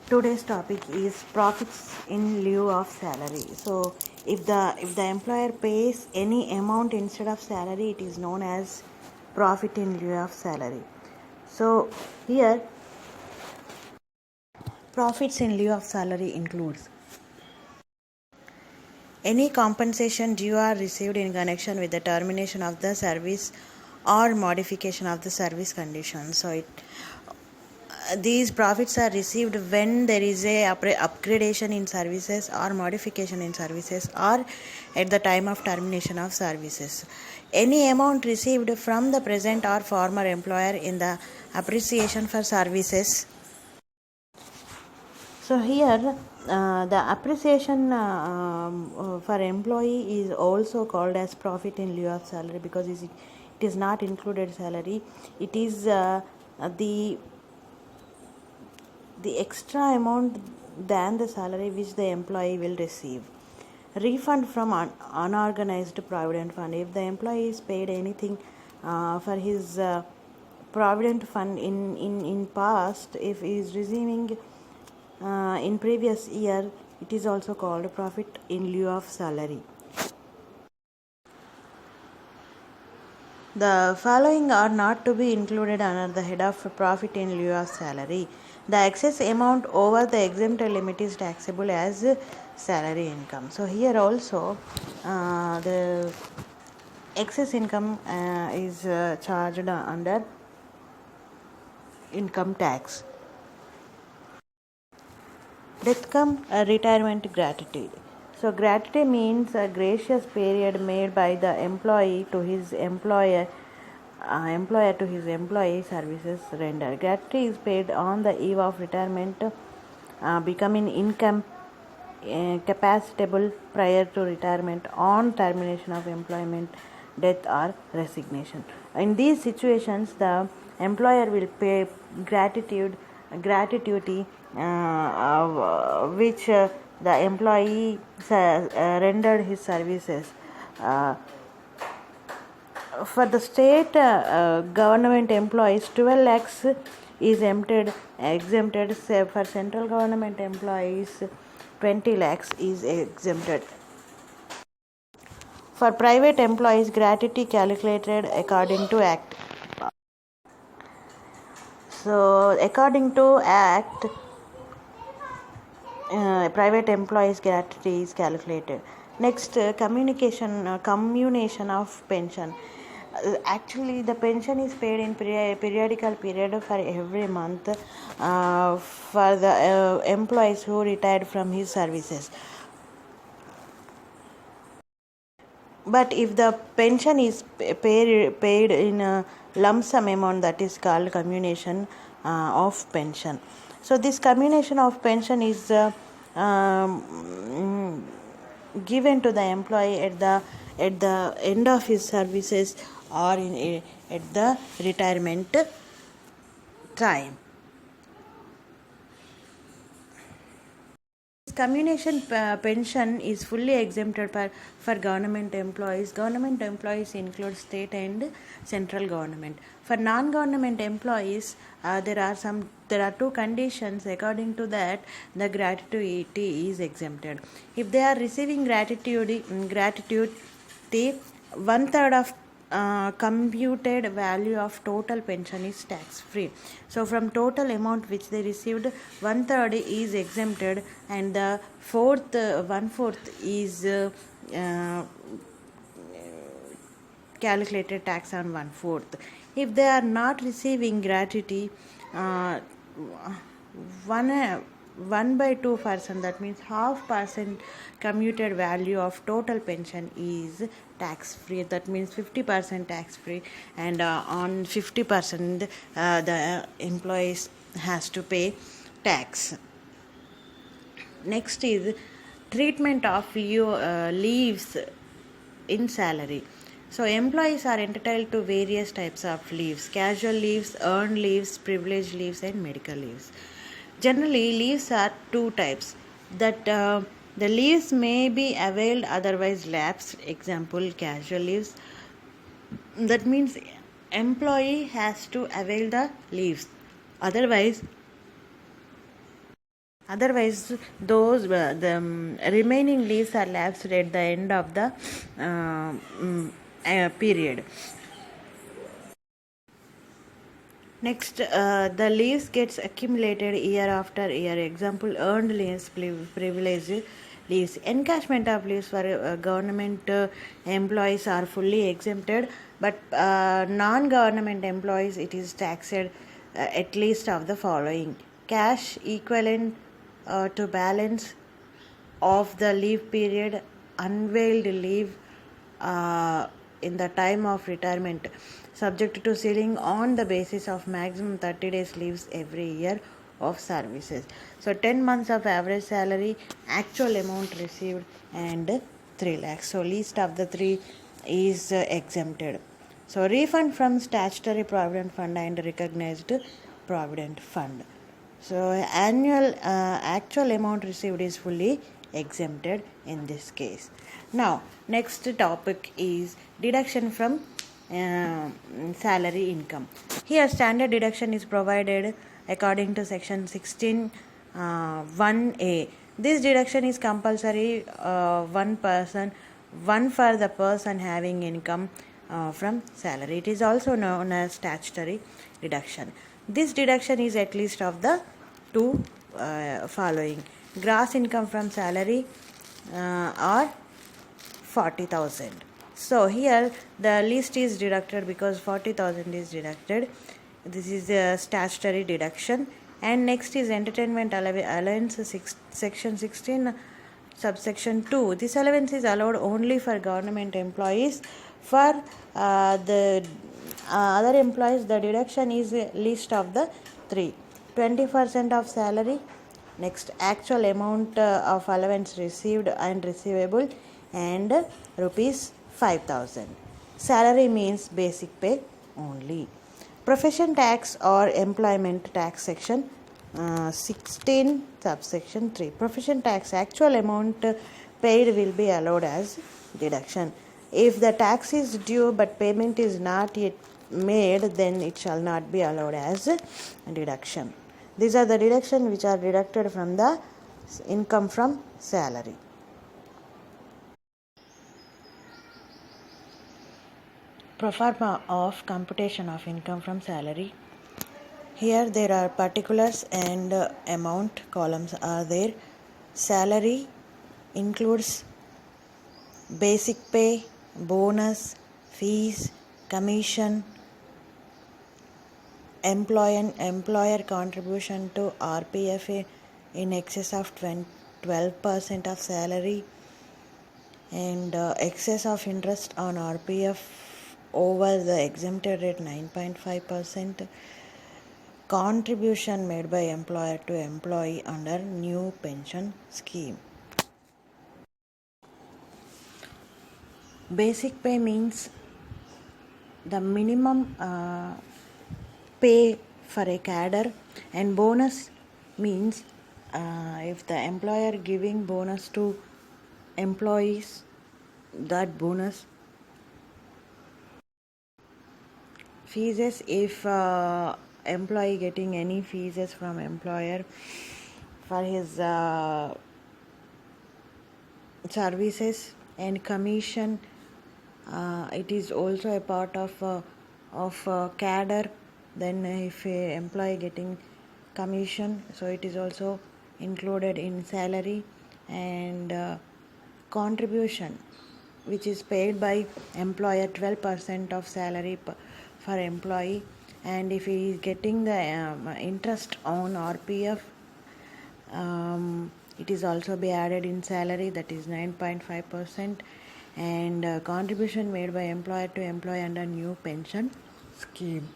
Today's topic is profits in lieu of salary. So if the employer pays any amount instead of salary, it is known as profit in lieu of salary. So here, profits in lieu of salary includes any compensation due or received in connection with the termination of the service or modification of the service conditions. So these profits are received when there is a upgradation in services or modification in services or at the time of termination of services. Any amount received from the present or former employer in the appreciation for services. So here the appreciation for employee is also called as profit in lieu of salary because it is not included salary. It is the extra amount than the salary which the employee will receive. Refund from unorganized provident fund. If the employee is paid anything for his provident fund in past, if he is receiving in previous year, it is also called profit in lieu of salary. The following are not to be included under the head of profit in lieu of salary. The excess amount over the exempted limit is taxable as salary income. So here also the excess income is charged under income tax. Death come retirement gratitude. So gratitude means a gracious period made by the employee to his employer to his employee services rendered. Gratitude is paid on the eve of retirement, becoming income capacitable prior to retirement, on termination of employment, death or resignation. In these situations, the employer will pay gratuity which the employee rendered his services. For the state government employees, 12 lakhs is exempted. For central government employees, 20 lakhs is exempted. For private employees, gratuity calculated according to Act. So, according to Act, private employees' gratuity is calculated. Next, communication communation of pension. Actually, the pension is paid in periodical period for every month for the employees who retired from his services. But if the pension is paid in a lump sum amount, that is called commutation of pension. So this commutation of pension is given to the employee at the end of his services or at the retirement time. Commutation pension is fully exempted for government employees. Government employees include state and central government. For non-government employees, there are two conditions. According to that, the gratuity is exempted. If they are receiving gratuity, 1/3 of computed value of total pension is tax free. So from total amount which they received, 1/3 is exempted and the 1/4 is calculated tax on 1/4. If they are not receiving gratuity, 1/2%, that means 0.5% commuted value of total pension is tax free. That means 50% tax free, and on 50% the employees has to pay tax. Next is treatment of leaves in salary. So employees are entitled to various types of leaves: casual leaves, earned leaves, privileged leaves, and medical leaves. Generally, leaves are two types. That the leaves may be availed, otherwise lapsed. Example: casual leaves. That means employee has to avail the leaves. Otherwise, Otherwise, those the remaining leaves are lapsed at the end of the period. Next, the leaves gets accumulated year after year. Example, earned leaves, privilege leaves. Encashment of leaves for government employees are fully exempted, but non-government employees it is taxed at least of the following: cash equivalent to balance of the leave period, unveiled leave in the time of retirement, subject to ceiling on the basis of maximum 30 days leaves every year of services. So 10 months of average salary, actual amount received, and 3 lakhs. So least of the three is exempted. So refund from statutory provident fund and recognized provident fund. So annual actual amount received is fully exempted in this case. Now next topic is deduction from salary income. Here standard deduction is provided according to section 16 1A. This deduction is compulsory one for the person having income from salary. It is also known as statutory deduction. This deduction is at least of the two following: gross income from salary or 40,000. So here the list is deducted because 40,000 is deducted. This is the statutory deduction. And next is entertainment allowance, section 16 subsection 2. This allowance is allowed only for government employees. For the other employees, the deduction is least of the three: 20% of salary, next actual amount of allowance received and receivable, and rupees 5,000. Salary means basic pay only. Profession tax or employment tax, section 16 subsection 3. Profession tax, actual amount paid will be allowed as deduction. If the tax is due but payment is not yet made, then it shall not be allowed as deduction. These are the deductions which are deducted from the income from salary. Proforma of computation of income from salary. Here there are particulars and amount columns are there. Salary includes basic pay, bonus, fees, commission, employer contribution to RPF in excess of 12% of salary, and excess of interest on RPF over the exempted rate 9.5%, contribution made by employer to employee under new pension scheme. Basic pay means the minimum pay for a cadre, and bonus means if the employer giving bonus to employees, that bonus. Fees, if employee getting any fees from employer for his services, and commission, it is also a part of cadre. Then if a employee getting commission, so it is also included in salary. And contribution, which is paid by employer, 12% of salary for employee. And if he is getting the interest on RPF, it is also be added in salary, that is 9.5%. And contribution made by employer to employee under new pension scheme.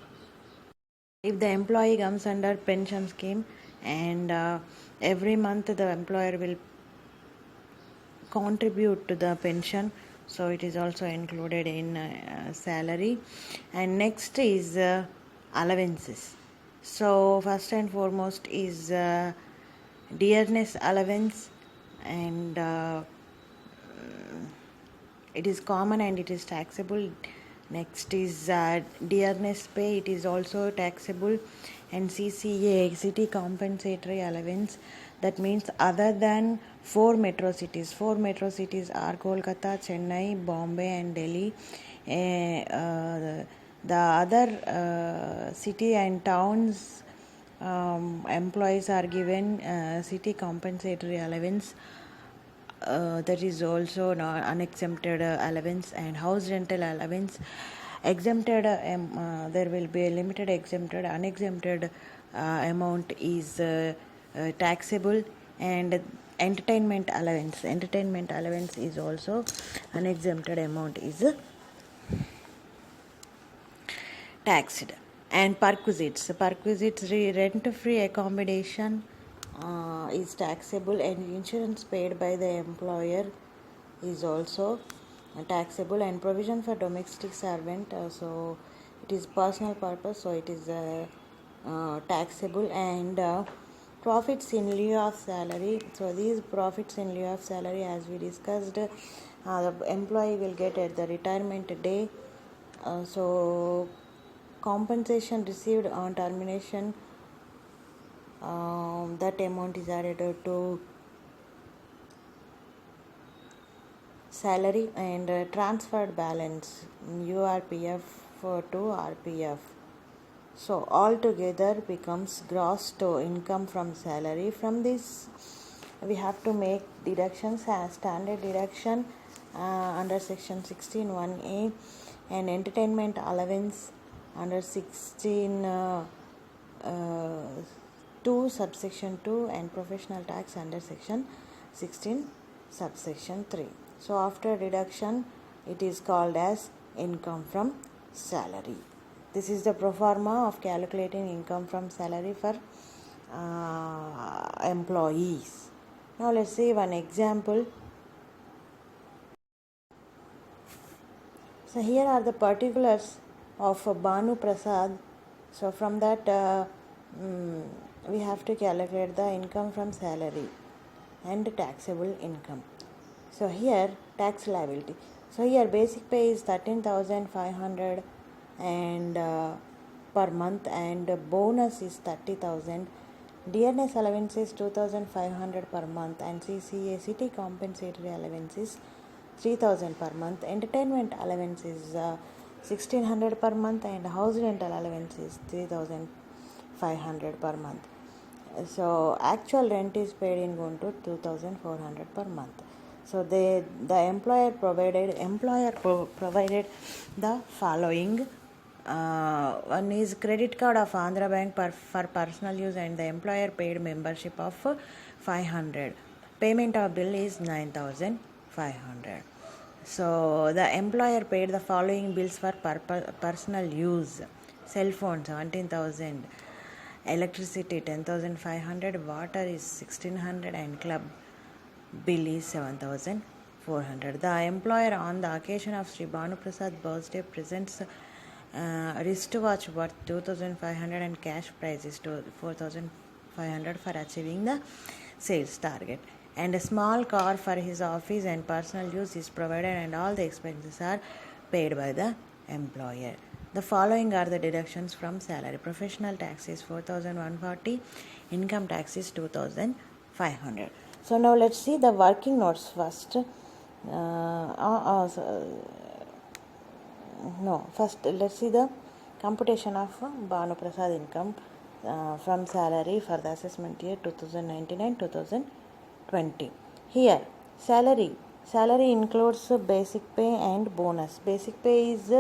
If the employee comes under pension scheme, and every month the employer will contribute to the pension, so it is also included in salary. And next is allowances. So first and foremost is dearness allowance, and it is common and it is taxable. Next is dearness pay, it is also taxable. and CCA, city compensatory allowance, that means other than four metro cities. Four metro cities are Kolkata, Chennai, Bombay and Delhi. The other city and towns employees are given city compensatory allowance, that is also unexempted allowance, and house rental allowance. Exempted, there will be a limited exempted, unexempted amount is taxable, and entertainment allowance is also unexempted amount is taxed. And perquisites rent free accommodation is taxable, and insurance paid by the employer is also taxable, and provision for domestic servant, so it is personal purpose, so it is taxable. And profits in lieu of salary, so these profits in lieu of salary, as we discussed, the employee will get at the retirement day. So compensation received on termination, that amount is added to salary, and transferred balance URPF to RPF. So altogether becomes gross to income from salary. From this we have to make deductions as standard deduction under section 16(1)(a), and entertainment allowance under 2 subsection 2, and professional tax under section 16 subsection 3. So after deduction it is called as income from salary. This is the pro forma of calculating income from salary for employees. Now let's see one example. So here are the particulars of Bhanu Prasad. So from that we have to calculate the income from salary and taxable income. So here tax liability. So here basic pay is 13,500 and per month, and bonus is 30,000. Dearness allowance is 2,500 per month, and CCA city compensatory allowance is 3,000 per month. Entertainment allowance is 1,600 per month, and house rental allowance is 3,500 per month. So actual rent is paid in Guntur 2,400 per month. So the employer provided the following. One is credit card of Andhra Bank for personal use, and the employer paid membership of 500. Payment of bill is 9,500. So the employer paid the following bills for personal use: cell phone 17,000, electricity 10,500, water is 1,600, and club bill is 7,400. The employer, on the occasion of Sri Bhanu Prasad's birthday, presents wristwatch worth 2,500 and cash prize is 4,500 for achieving the sales target. And a small car for his office and personal use is provided, and all the expenses are paid by the employer. The following are the deductions from salary. Professional tax is 4,140, income tax is 2,500. So now let's see the working notes first. First let's see the computation of Bhanu Prasad income from salary for the assessment year 2019 and 2020. Here salary includes basic pay and bonus. Basic pay is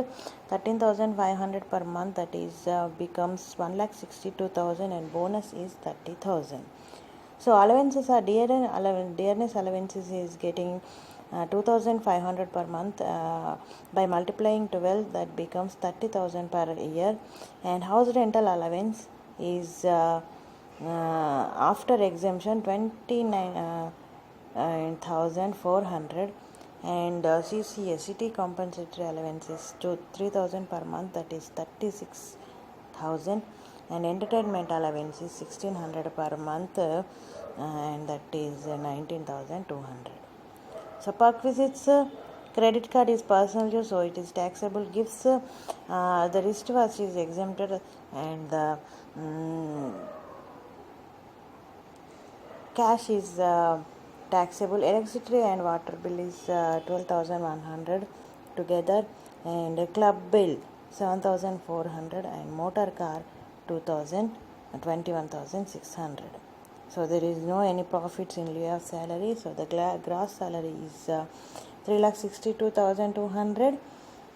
13,500 per month, that is becomes 1,62,000, and bonus is 30,000. So allowances are dearness allowances is getting 2,500 per month. By multiplying 12, that becomes 30,000 per year. And house rental allowance is after exemption 29,400, and CCA city compensatory allowance is 3,000 per month, that is 36,000, and entertainment allowance is 1,600 per month, and that is 19,200. So perquisites, credit card is personal use, so it is taxable. Gifts, the wristwatch is exempted, and the cash is taxable. Electricity and water bill is 12,100 together, and a club bill 7,400, and motor car 2,000, 21,600. So there is no any profits in lieu of salary. So the gross salary is 3,62,200,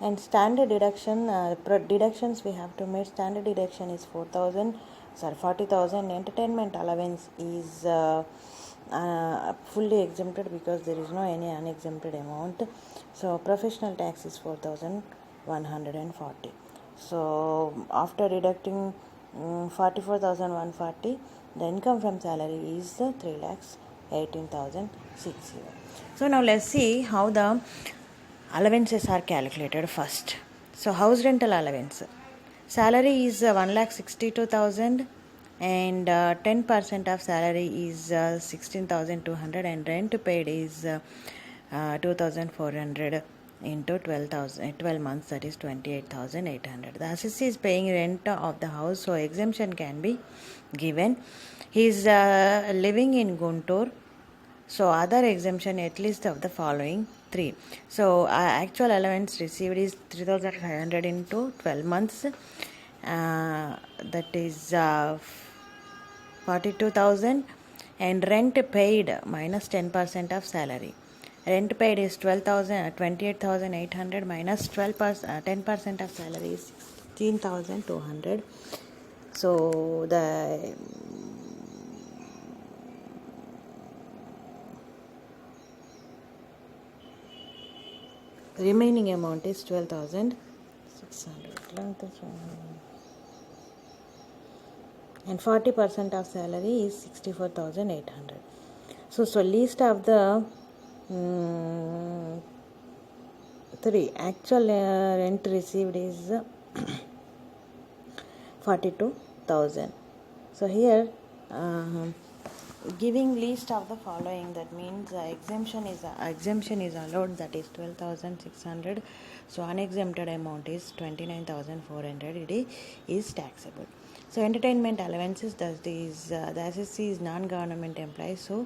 and standard deduction deductions we have to make. Standard deduction is 40,000. Entertainment allowance is fully exempted because there is no any unexempted amount. So professional tax is 4,140. So after deducting 44,140, the income from salary is 3,18,060. So now let's see how the allowances are calculated first. So house rental allowance. Salary is 1,62,000, and 10% of salary is 16,200, and rent paid is 2,400 into 12 months, that is 28,800. The assessee is paying rent of the house, so exemption can be given. He is living in Guntur, so other exemption at least of the following 3. So actual allowance received is 3,500 into 12 months, that is 42,000, and rent paid minus 10% of salary. Rent paid is 28,800 minus 10% of salary is 16,200. So the remaining amount is 12,600, and 40% of salary is 64,800. So least of the 3 actual rent received is 42,000. So here giving least of the following, that means exemption is allowed, that is 12,600. So unexempted amount is 29,400. It is taxable. So entertainment allowances, that is the assessee is non-government employee, so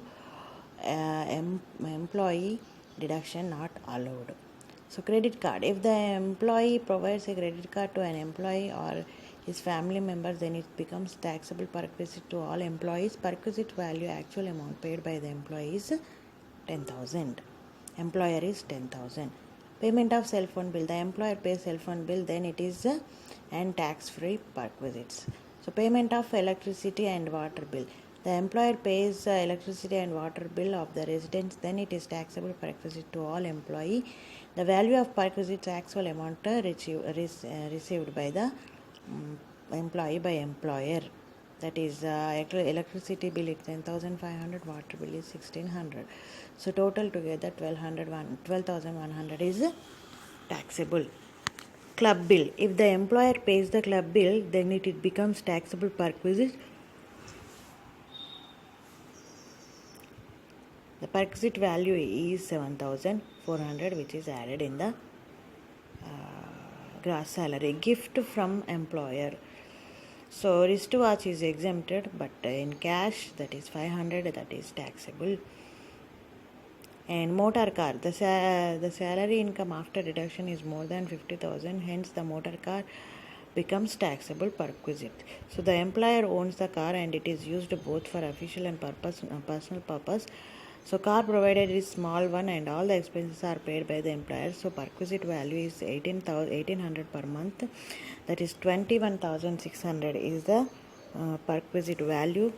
employee deduction not allowed. So credit card, if the employee provides a credit card to an employee or his family members, then it becomes taxable perquisite to all employees. Perquisite value actual amount paid by the employee is 10,000. Employer is 10,000. Payment of cell phone bill, the employer pays cell phone bill, then it is and tax-free perquisites. So payment of electricity and water bill, the employer pays electricity and water bill of the residents, then it is taxable perquisite to all employee. The value of perquisite actual amount received by the employee by employer, that is electricity bill is 10,500, water bill is 1,600. So total together 12,100 is taxable. Club bill, if the employer pays the club bill, then it becomes taxable perquisite. The perquisite value is 7,400, which is added in the gross salary. Gift from employer, so wristwatch is exempted, but in cash, that is 500, that is taxable. And motor car, the salary income after deduction is more than 50,000, hence the motor car becomes taxable perquisite. So the employer owns the car and it is used both for official and personal purpose. So car provided is small one and all the expenses are paid by the employer. So perquisite value is 1,800 per month, that is 21,600 is the perquisite value,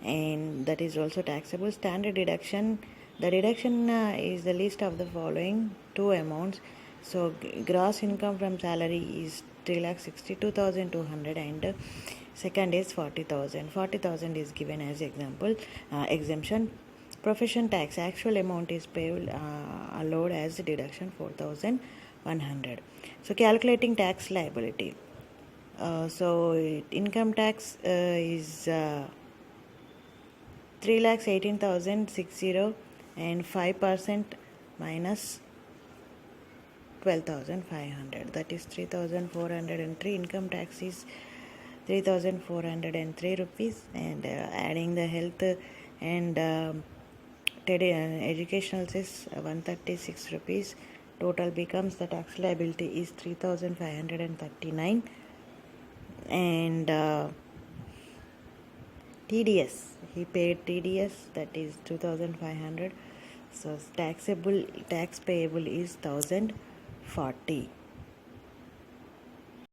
and that is also taxable. Standard deduction, the deduction is the least of the following 2 amounts. So gross income from salary is 3,62,200 and second is 40,000. 40,000 is given as example exemption. Profession tax, actual amount is paid allowed as deduction 4,100. So calculating tax liability. So income tax is 3,18,060 and 5% minus 12,500, that is 3,403. Income tax is 3,403 rupees, and adding the health and educational cess 136 rupees. Total becomes the tax liability is 3539, and TDS, he paid TDS, that is 2500, so tax payable is 1040.